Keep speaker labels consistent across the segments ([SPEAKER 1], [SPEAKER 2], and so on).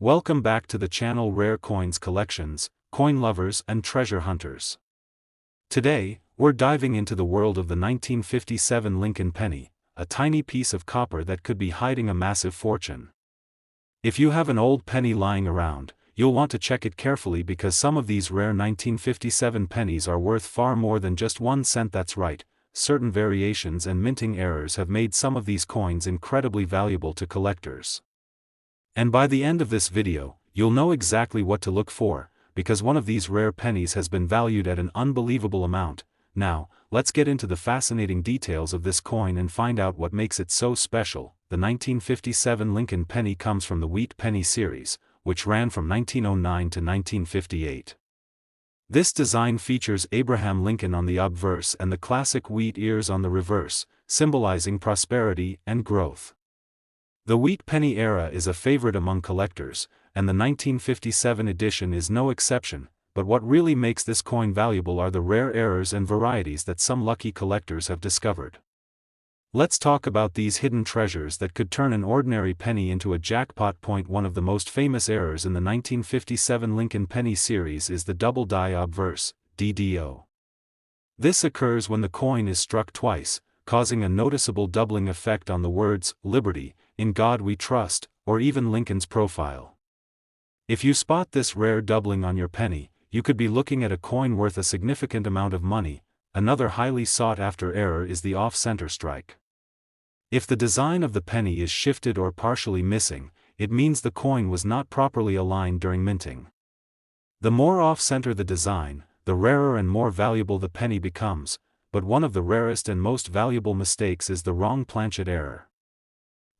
[SPEAKER 1] Welcome back to the channel Rare Coins Collections, Coin Lovers and Treasure Hunters. Today, we're diving into the world of the 1957 Lincoln penny, a tiny piece of copper that could be hiding a massive fortune. If you have an old penny lying around, you'll want to check it carefully because some of these rare 1957 pennies are worth far more than just 1 cent. That's right, certain variations and minting errors have made some of these coins incredibly valuable to collectors. And by the end of this video, you'll know exactly what to look for, because one of these rare pennies has been valued at an unbelievable amount. Now, let's get into the fascinating details of this coin and find out what makes it so special. The 1957 Lincoln penny comes from the Wheat Penny series, which ran from 1909 to 1958. This design features Abraham Lincoln on the obverse and the classic wheat ears on the reverse, symbolizing prosperity and growth. The Wheat Penny era is a favorite among collectors, and the 1957 edition is no exception, but what really makes this coin valuable are the rare errors and varieties that some lucky collectors have discovered. Let's talk about these hidden treasures that could turn an ordinary penny into a jackpot. One of the most famous errors in the 1957 Lincoln penny series is the double die obverse, DDO. This occurs when the coin is struck twice, causing a noticeable doubling effect on the words, "Liberty," "In God We Trust," or even Lincoln's profile. If you spot this rare doubling on your penny, you could be looking at a coin worth a significant amount of money. Another highly sought-after error is the off-center strike. If the design of the penny is shifted or partially missing, it means the coin was not properly aligned during minting. The more off-center the design, the rarer and more valuable the penny becomes, but one of the rarest and most valuable mistakes is the wrong planchet error.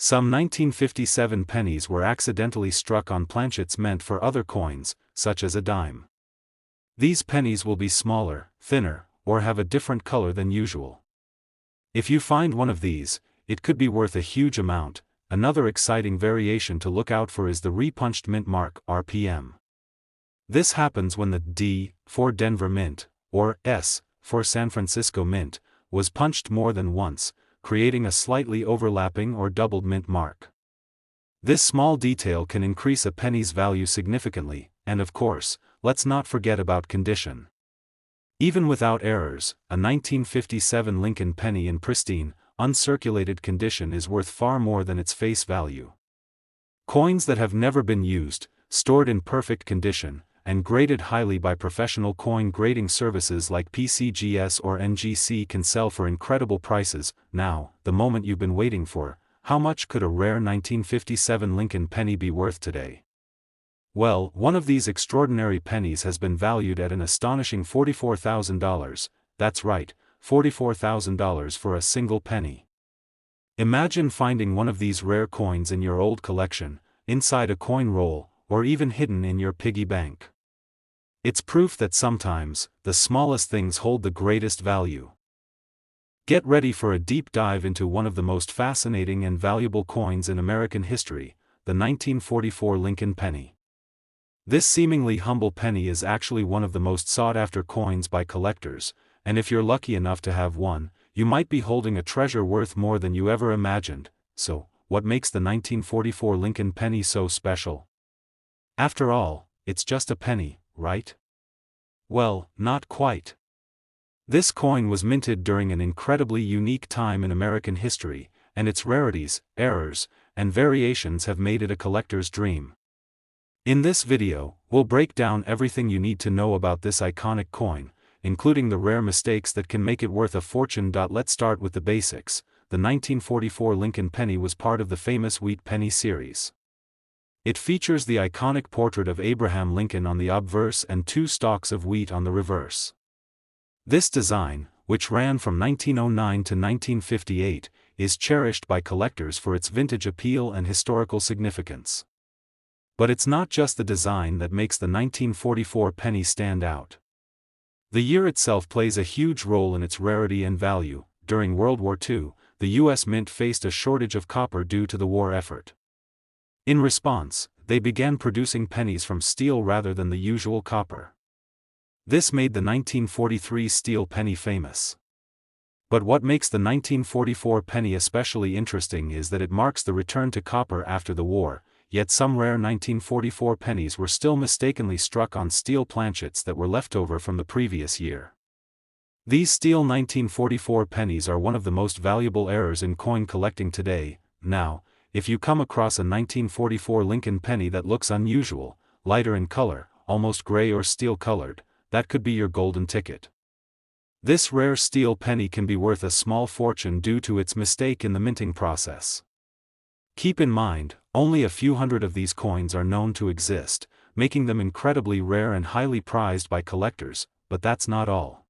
[SPEAKER 1] Some 1957 pennies were accidentally struck on planchets meant for other coins, such as a dime. These pennies will be smaller, thinner, or have a different color than usual. If you find one of these, it could be worth a huge amount. Another exciting variation to look out for is the repunched mint mark, RPM. This happens when the D, for Denver Mint, or S, for San Francisco Mint, was punched more than once, creating a slightly overlapping or doubled mint mark. This small detail can increase a penny's value significantly, and of course, let's not forget about condition. Even without errors, a 1957 Lincoln penny in pristine, uncirculated condition is worth far more than its face value. Coins that have never been used, stored in perfect condition, and graded highly by professional coin grading services like PCGS or NGC can sell for incredible prices. Now, the moment you've been waiting for: how much could a rare 1957 Lincoln penny be worth today? Well, one of these extraordinary pennies has been valued at an astonishing $44,000, that's right, $44,000 for a single penny. Imagine finding one of these rare coins in your old collection, inside a coin roll, or even hidden in your piggy bank. It's proof that sometimes, the smallest things hold the greatest value. Get ready for a deep dive into one of the most fascinating and valuable coins in American history, the 1944 Lincoln penny. This seemingly humble penny is actually one of the most sought-after coins by collectors, and if you're lucky enough to have one, you might be holding a treasure worth more than you ever imagined. So, what makes the 1944 Lincoln penny so special? After all, it's just a penny, right? Well, not quite. This coin was minted during an incredibly unique time in American history, and its rarities, errors, and variations have made it a collector's dream. In this video, we'll break down everything you need to know about this iconic coin, including the rare mistakes that can make it worth a fortune. Let's start with the basics. The 1944 Lincoln penny was part of the famous Wheat Penny series. It features the iconic portrait of Abraham Lincoln on the obverse and 2 stalks of wheat on the reverse. This design, which ran from 1909 to 1958, is cherished by collectors for its vintage appeal and historical significance. But it's not just the design that makes the 1944 penny stand out. The year itself plays a huge role in its rarity and value. During World War II, the U.S. Mint faced a shortage of copper due to the war effort. In response, they began producing pennies from steel rather than the usual copper. This made the 1943 steel penny famous. But what makes the 1944 penny especially interesting is that it marks the return to copper after the war, yet some rare 1944 pennies were still mistakenly struck on steel planchets that were left over from the previous year. These steel 1944 pennies are one of the most valuable errors in coin collecting today. Now, if you come across a 1944 Lincoln penny that looks unusual, lighter in color, almost gray or steel-colored, that could be your golden ticket. This rare steel penny can be worth a small fortune due to its mistake in the minting process. Keep in mind, only a few hundred of these coins are known to exist, making them incredibly rare and highly prized by collectors, but that's not all.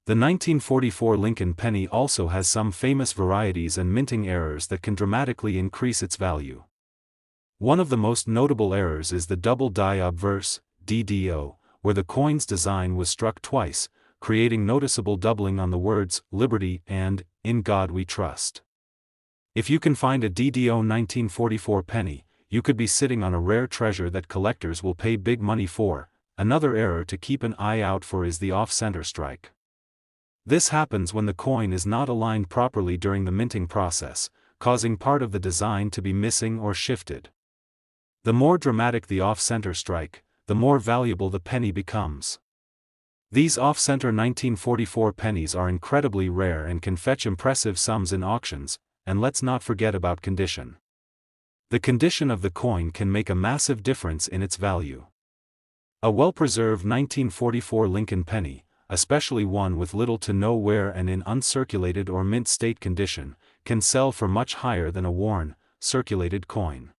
[SPEAKER 1] The 1944 Lincoln penny also has some famous varieties and minting errors that can dramatically increase its value. One of the most notable errors is the double die obverse, DDO, where the coin's design was struck twice, creating noticeable doubling on the words, Liberty and, In God We Trust. If you can find a DDO 1944 penny, you could be sitting on a rare treasure that collectors will pay big money for. Another error to keep an eye out for is the off-center strike. This happens when the coin is not aligned properly during the minting process, causing part of the design to be missing or shifted. The more dramatic the off-center strike, the more valuable the penny becomes. These off-center 1944 pennies are incredibly rare and can fetch impressive sums in auctions, and let's not forget about condition. The condition of the coin can make a massive difference in its value. A well-preserved 1944 Lincoln penny, especially one with little to no wear and in uncirculated or mint state condition, can sell for much higher than a worn, circulated coin.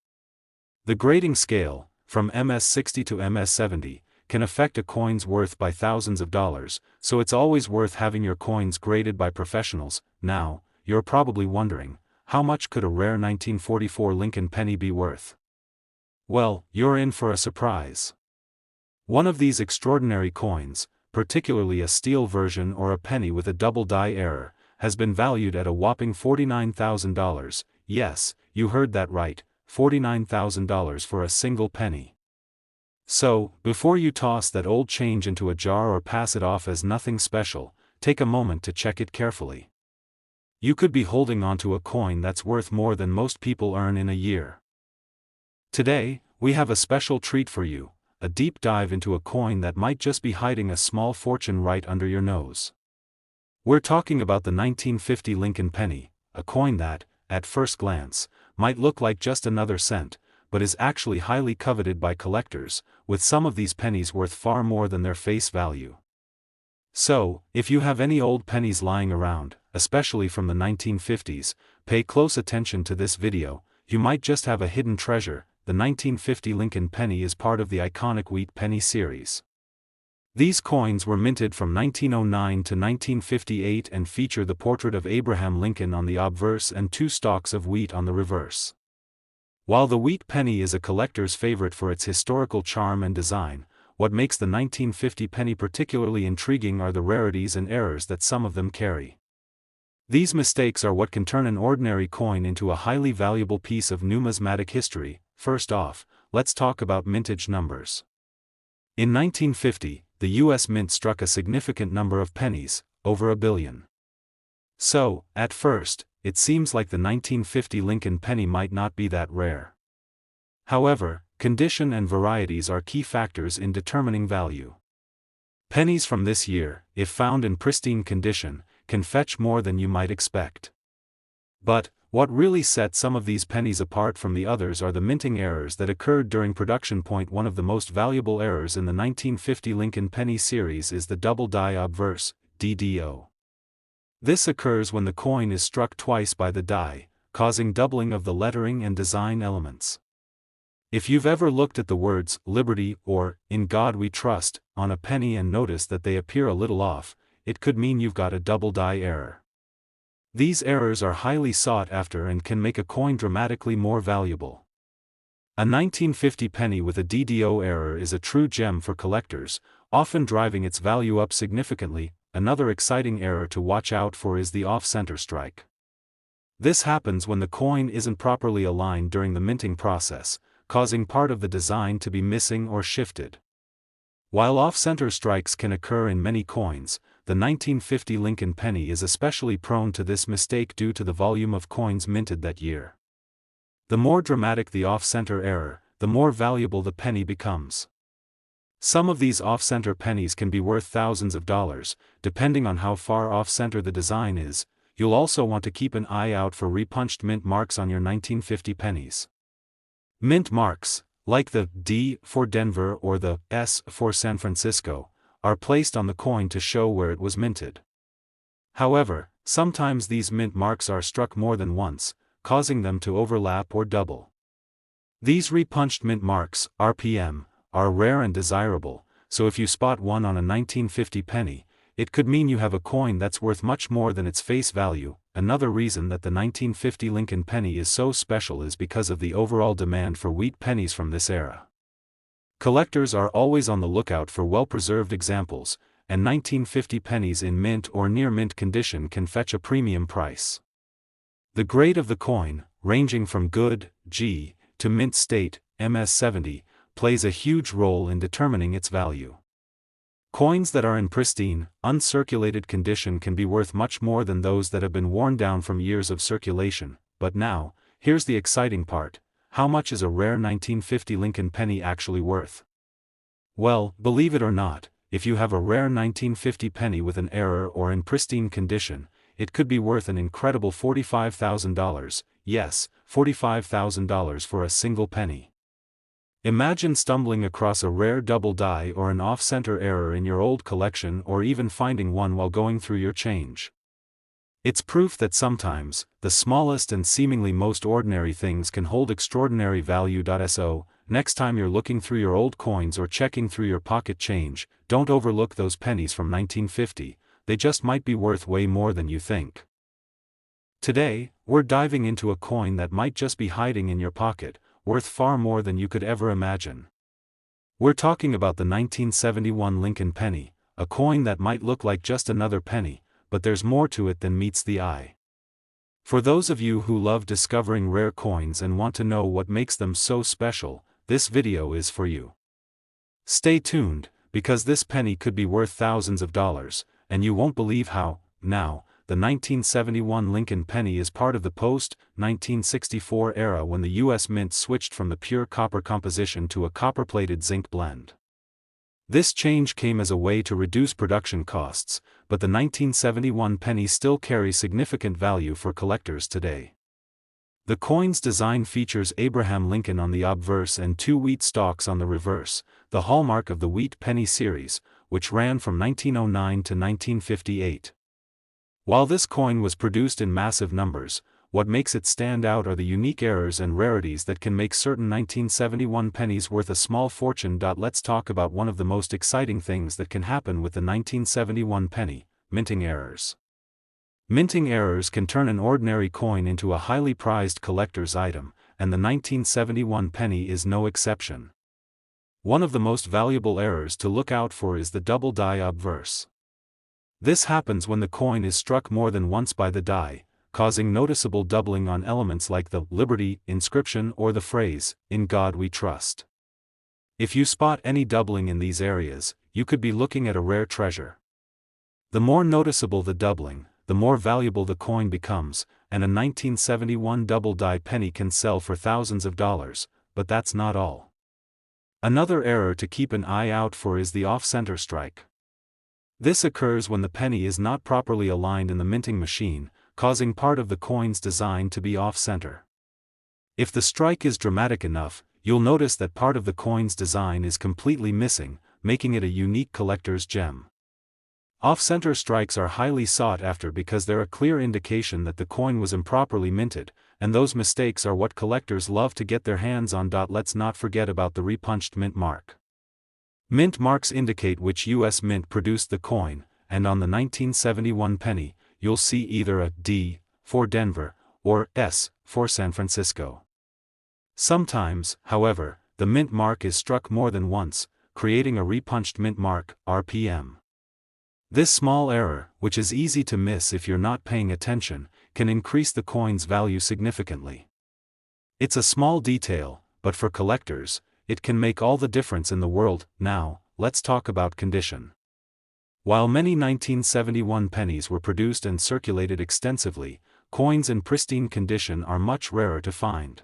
[SPEAKER 1] The grading scale, from MS-60 to MS-70, can affect a coin's worth by thousands of dollars, so it's always worth having your coins graded by professionals. Now, you're probably wondering, how much could a rare 1944 Lincoln penny be worth? Well, you're in for a surprise. One of these extraordinary coins, particularly a steel version or a penny with a double die error, has been valued at a whopping $49,000. Yes, you heard that right, $49,000 for a single penny. So, before you toss that old change into a jar or pass it off as nothing special, take a moment to check it carefully. You could be holding onto a coin that's worth more than most people earn in a year. Today, we have a special treat for you, a deep dive into a coin that might just be hiding a small fortune right under your nose. We're talking about the 1950 Lincoln penny, a coin that, at first glance, might look like just another cent, but is actually highly coveted by collectors, with some of these pennies worth far more than their face value. So, if you have any old pennies lying around, especially from the 1950s, pay close attention to this video. You might just have a hidden treasure. The 1950 Lincoln penny is part of the iconic wheat penny series. These coins were minted from 1909 to 1958 and feature the portrait of Abraham Lincoln on the obverse and 2 stalks of wheat on the reverse. While the wheat penny is a collector's favorite for its historical charm and design, what makes the 1950 penny particularly intriguing are the rarities and errors that some of them carry. These mistakes are what can turn an ordinary coin into a highly valuable piece of numismatic history. First off, let's talk about mintage numbers. In 1950, the U.S. Mint struck a significant number of pennies, over 1 billion. So, at first, it seems like the 1950 Lincoln penny might not be that rare. However, condition and varieties are key factors in determining value. Pennies from this year, if found in pristine condition, can fetch more than you might expect. But, what really set some of these pennies apart from the others are the minting errors that occurred during production. One of the most valuable errors in the 1950 Lincoln penny series is the double die obverse, DDO. This occurs when the coin is struck twice by the die, causing doubling of the lettering and design elements. If you've ever looked at the words, Liberty or, In God We Trust, on a penny and noticed that they appear a little off, it could mean you've got a double die error. These errors are highly sought after and can make a coin dramatically more valuable. A 1950 penny with a DDO error is a true gem for collectors, often driving its value up significantly. Another exciting error to watch out for is the off-center strike. This happens when the coin isn't properly aligned during the minting process, causing part of the design to be missing or shifted. While off-center strikes can occur in many coins, the 1950 Lincoln penny is especially prone to this mistake due to the volume of coins minted that year. The more dramatic the off-center error, the more valuable the penny becomes. Some of these off-center pennies can be worth thousands of dollars, depending on how far off-center the design is. You'll also want to keep an eye out for repunched mint marks on your 1950 pennies. Mint marks, like the D for Denver or the S for San Francisco, are placed on the coin to show where it was minted. However, sometimes these mint marks are struck more than once, causing them to overlap or double. These repunched mint marks, RPM, are rare and desirable, so if you spot one on a 1950 penny, it could mean you have a coin that's worth much more than its face value. Another reason that the 1950 Lincoln penny is so special is because of the overall demand for wheat pennies from this era. Collectors are always on the lookout for well-preserved examples, and 1950 pennies in mint or near mint condition can fetch a premium price. The grade of the coin, ranging from good, G, to mint state, MS-70, plays a huge role in determining its value. Coins that are in pristine, uncirculated condition can be worth much more than those that have been worn down from years of circulation. But now, here's the exciting part: how much is a rare 1950 Lincoln penny actually worth? Well, believe it or not, if you have a rare 1950 penny with an error or in pristine condition, it could be worth an incredible $45,000, yes, $45,000 for a single penny. Imagine stumbling across a rare double die or an off-center error in your old collection, or even finding one while going through your change. It's proof that sometimes, the smallest and seemingly most ordinary things can hold extraordinary value. So, next time you're looking through your old coins or checking through your pocket change, don't overlook those pennies from 1950, they just might be worth way more than you think. Today, we're diving into a coin that might just be hiding in your pocket, worth far more than you could ever imagine. We're talking about the 1971 Lincoln penny, a coin that might look like just another penny, but there's more to it than meets the eye. For those of you who love discovering rare coins and want to know what makes them so special, this video is for you. Stay tuned, because this penny could be worth thousands of dollars, and you won't believe how. Now, the 1971 Lincoln penny is part of the post-1964 era when the U.S. Mint switched from the pure copper composition to a copper-plated zinc blend. This change came as a way to reduce production costs, but the 1971 penny still carries significant value for collectors today. The coin's design features Abraham Lincoln on the obverse and two wheat stalks on the reverse, the hallmark of the wheat penny series, which ran from 1909 to 1958. While this coin was produced in massive numbers, what makes it stand out are the unique errors and rarities that can make certain 1971 pennies worth a small fortune. Let's talk about one of the most exciting things that can happen with the 1971 penny: minting errors. Minting errors can turn an ordinary coin into a highly prized collector's item, and the 1971 penny is no exception. One of the most valuable errors to look out for is the double die obverse. This happens when the coin is struck more than once by the die, causing noticeable doubling on elements like the Liberty inscription or the phrase, "In God We Trust." If you spot any doubling in these areas, you could be looking at a rare treasure. The more noticeable the doubling, the more valuable the coin becomes, and a 1971 double die penny can sell for thousands of dollars. But that's not all. Another error to keep an eye out for is the off-center strike. This occurs when the penny is not properly aligned in the minting machine, causing part of the coin's design to be off-center. If the strike is dramatic enough, you'll notice that part of the coin's design is completely missing, making it a unique collector's gem. Off-center strikes are highly sought after because they're a clear indication that the coin was improperly minted, and those mistakes are what collectors love to get their hands on. Let's not forget about the repunched mint mark. Mint marks indicate which U.S. Mint produced the coin, and on the 1971 penny, you'll see either a D for Denver or S for San Francisco. Sometimes, however, the mint mark is struck more than once, creating a repunched mint mark, RPM. This small error, which is easy to miss if you're not paying attention, can increase the coin's value significantly. It's a small detail, but for collectors, it can make all the difference in the world. Now, let's talk about condition. While many 1971 pennies were produced and circulated extensively, coins in pristine condition are much rarer to find.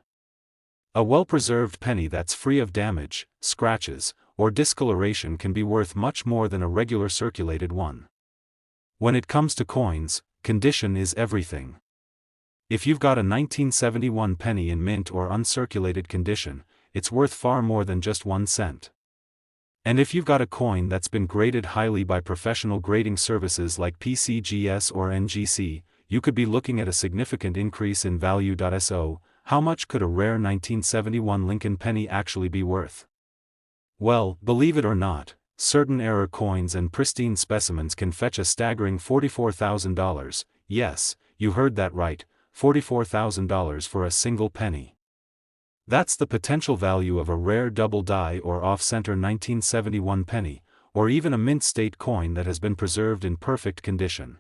[SPEAKER 1] A well-preserved penny that's free of damage, scratches, or discoloration can be worth much more than a regular circulated one. When it comes to coins, condition is everything. If you've got a 1971 penny in mint or uncirculated condition, it's worth far more than just 1 cent. And if you've got a coin that's been graded highly by professional grading services like PCGS or NGC, you could be looking at a significant increase in value. So, how much could a rare 1971 Lincoln penny actually be worth? Well, believe it or not, certain error coins and pristine specimens can fetch a staggering $44,000, yes, you heard that right, $44,000 for a single penny. That's the potential value of a rare double die or off-center 1971 penny, or even a mint state coin that has been preserved in perfect condition.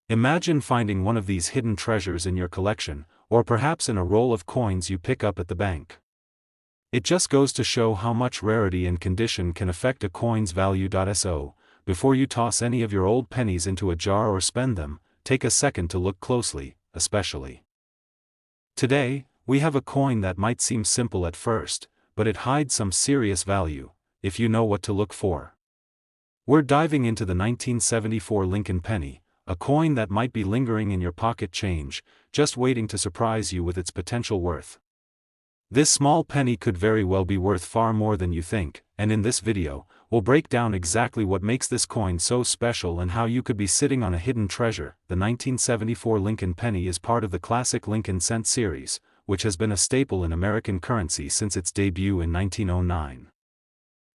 [SPEAKER 1] Imagine finding one of these hidden treasures in your collection, or perhaps in a roll of coins you pick up at the bank. It just goes to show how much rarity and condition can affect a coin's value. So, before you toss any of your old pennies into a jar or spend them, take a second to look closely, especially. Today, we have a coin that might seem simple at first, but it hides some serious value, if you know what to look for. We're diving into the 1974 Lincoln penny, a coin that might be lingering in your pocket change, just waiting to surprise you with its potential worth. This small penny could very well be worth far more than you think, and in this video, we'll break down exactly what makes this coin so special and how you could be sitting on a hidden treasure. The 1974 Lincoln penny is part of the classic Lincoln cent series, which has been a staple in American currency since its debut in 1909.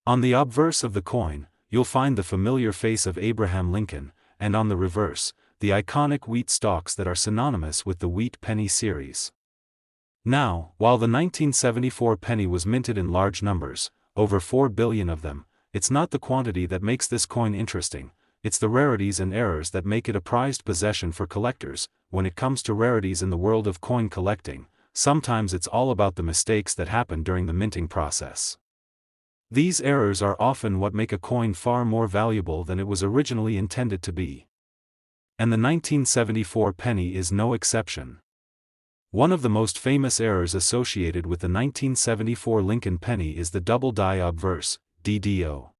[SPEAKER 1] On the obverse of the coin, you'll find the familiar face of Abraham Lincoln, and on the reverse, the iconic wheat stalks that are synonymous with the wheat penny series. Now, while the 1974 penny was minted in large numbers, over 4 billion of them, it's not the quantity that makes this coin interesting, it's the rarities and errors that make it a prized possession for collectors. When it comes to rarities in the world of coin collecting, sometimes it's all about the mistakes that happen during the minting process. These errors are often what make a coin far more valuable than it was originally intended to be. And the 1974 penny is no exception. One of the most famous errors associated with the 1974 Lincoln penny is the double die obverse, DDO.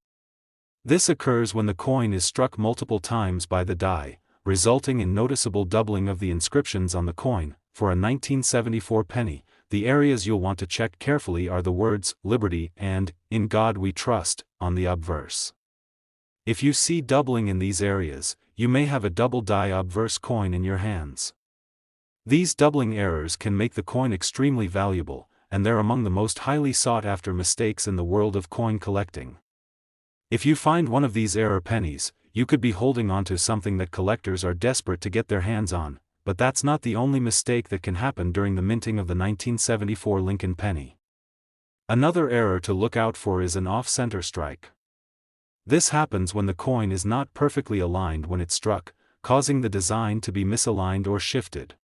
[SPEAKER 1] This occurs when the coin is struck multiple times by the die, resulting in noticeable doubling of the inscriptions on the coin. For a 1974 penny, the areas you'll want to check carefully are the words "Liberty" and "In God We Trust" on the obverse. If you see doubling in these areas, you may have a double die obverse coin in your hands. These doubling errors can make the coin extremely valuable, and they're among the most highly sought-after mistakes in the world of coin collecting. If you find one of these error pennies, you could be holding onto something that collectors are desperate to get their hands on, but that's not the only mistake that can happen during the minting of the 1974 Lincoln penny. Another error to look out for is an off-center strike. This happens when the coin is not perfectly aligned when it's struck, causing the design to be misaligned or shifted.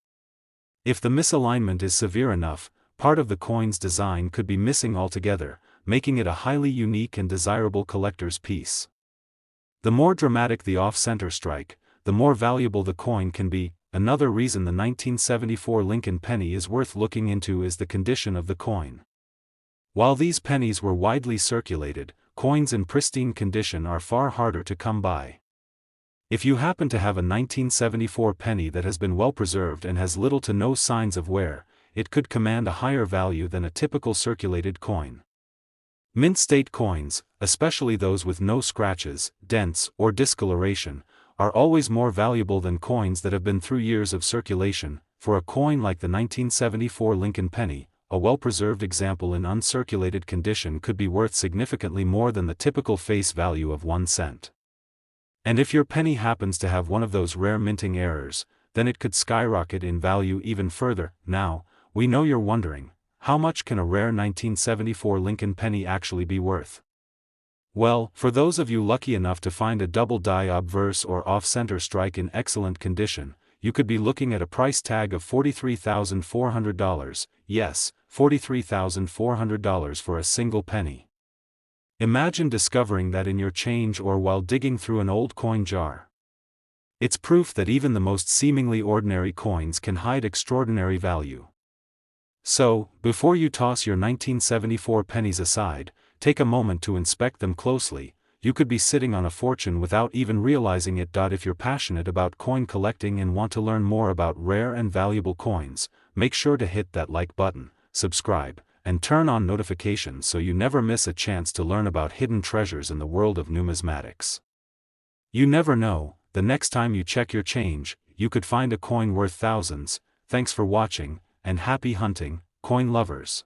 [SPEAKER 1] If the misalignment is severe enough, part of the coin's design could be missing altogether, making it a highly unique and desirable collector's piece. The more dramatic the off-center strike, the more valuable the coin can be. Another reason the 1974 Lincoln penny is worth looking into is the condition of the coin. While these pennies were widely circulated, coins in pristine condition are far harder to come by. If you happen to have a 1974 penny that has been well preserved and has little to no signs of wear, it could command a higher value than a typical circulated coin. Mint state coins, especially those with no scratches, dents, or discoloration, are always more valuable than coins that have been through years of circulation. For a coin like the 1974 Lincoln penny, a well-preserved example in uncirculated condition could be worth significantly more than the typical face value of 1 cent. And if your penny happens to have one of those rare minting errors, then it could skyrocket in value even further. Now, we know you're wondering, how much can a rare 1974 Lincoln penny actually be worth? Well, for those of you lucky enough to find a double die obverse or off-center strike in excellent condition, you could be looking at a price tag of $43,400, yes, $43,400 for a single penny. Imagine discovering that in your change or while digging through an old coin jar. It's proof that even the most seemingly ordinary coins can hide extraordinary value. So, before you toss your 1974 pennies aside, take a moment to inspect them closely. You could be sitting on a fortune without even realizing it. If you're passionate about coin collecting and want to learn more about rare and valuable coins, make sure to hit that like button, subscribe, and turn on notifications so you never miss a chance to learn about hidden treasures in the world of numismatics. You never know, the next time you check your change, you could find a coin worth thousands. Thanks for watching, and happy hunting, coin lovers.